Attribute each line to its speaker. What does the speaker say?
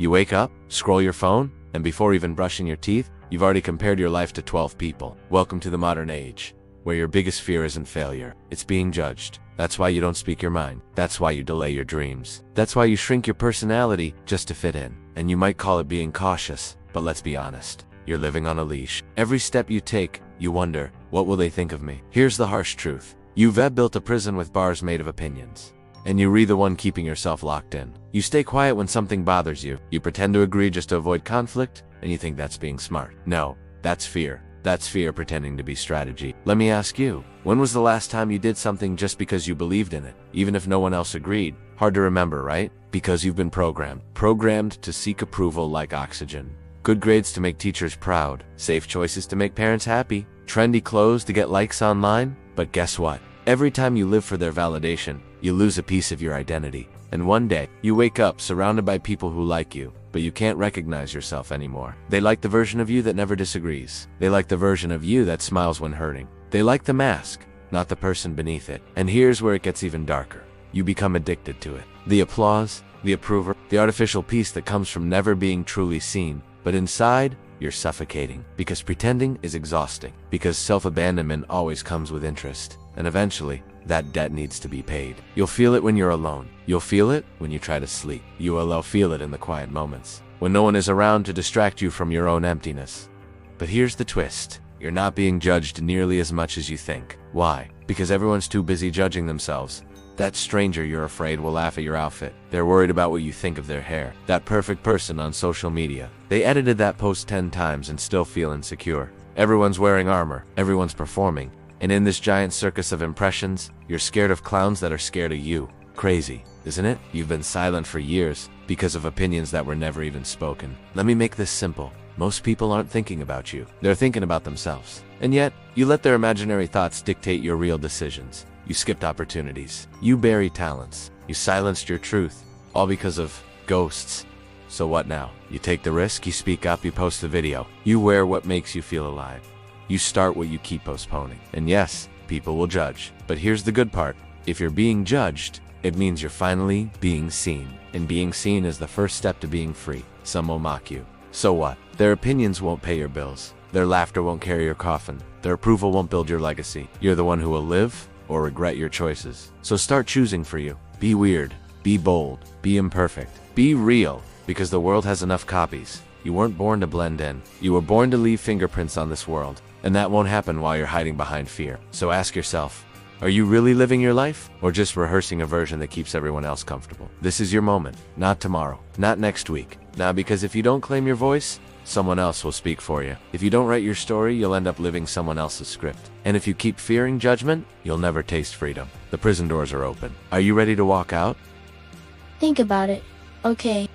Speaker 1: You wake up, scroll your phone, and before even brushing your teeth, you've already compared your life to 12 people. Welcome to the modern age, where your biggest fear isn't failure, it's being judged. That's why you don't speak your mind. That's why you delay your dreams. That's why you shrink your personality just to fit in. And you might call it being cautious, but let's be honest. You're living on a leash. Every step you take, you wonder, what will they think of me? Here's the harsh truth. You've built a prison with bars made of opinions. And you're the one keeping yourself locked in. You stay quiet when something bothers you. You pretend to agree just to avoid conflict, and you think that's being smart. No, that's fear. That's fear pretending to be strategy. Let me ask you, when was the last time you did something just because you believed in it, even if no one else agreed? Hard to remember, right? Because you've been programmed. Programmed to seek approval like oxygen. Good grades to make teachers proud. Safe choices to make parents happy. Trendy clothes to get likes online. But guess what? Every time you live for their validation, you lose a piece of your identity. And one day, you wake up surrounded by people who like you, but you can't recognize yourself anymore. They like the version of you that never disagrees. They like the version of you that smiles when hurting. They like the mask, not the person beneath it. And here's where it gets even darker. You become addicted to it. The applause, the approval, the artificial peace that comes from never being truly seen. But inside, you're suffocating. Because pretending is exhausting. Because self-abandonment always comes with interest. And eventually, that debt needs to be paid. You'll feel it when you're alone. You'll feel it when you try to sleep. You will feel it in the quiet moments, when no one is around to distract you from your own emptiness. But here's the twist. You're not being judged nearly as much as you think. Why? Because everyone's too busy judging themselves. That stranger you're afraid will laugh at your outfit. They're worried about what you think of their hair. That perfect person on social media. They edited that post 10 times and still feel insecure. Everyone's wearing armor. Everyone's performing. And in this giant circus of impressions, you're scared of clowns that are scared of you. Crazy, isn't it? You've been silent for years because of opinions that were never even spoken. Let me make this simple. Most people aren't thinking about you. They're thinking about themselves. And yet, you let their imaginary thoughts dictate your real decisions. You skipped opportunities. You buried talents. You silenced your truth. All because of ghosts. So what now? You take the risk, you speak up, you post the video. You wear what makes you feel alive. You start what you keep postponing. And yes, people will judge. But here's the good part. If you're being judged, it means you're finally being seen. And being seen is the first step to being free. Some will mock you. So what? Their opinions won't pay your bills. Their laughter won't carry your coffin. Their approval won't build your legacy. You're the one who will live or regret your choices. So start choosing for you. Be weird. Be bold. Be imperfect. Be real. Because the world has enough copies. You weren't born to blend in. You were born to leave fingerprints on this world. And that won't happen while you're hiding behind fear. So ask yourself, are you really living your life? Or just rehearsing a version that keeps everyone else comfortable? This is your moment. Not tomorrow. Not next week. Now, because if you don't claim your voice, someone else will speak for you. If you don't write your story, you'll end up living someone else's script. And if you keep fearing judgment, you'll never taste freedom. The prison doors are open. Are you ready to walk out?
Speaker 2: Think about it. Okay.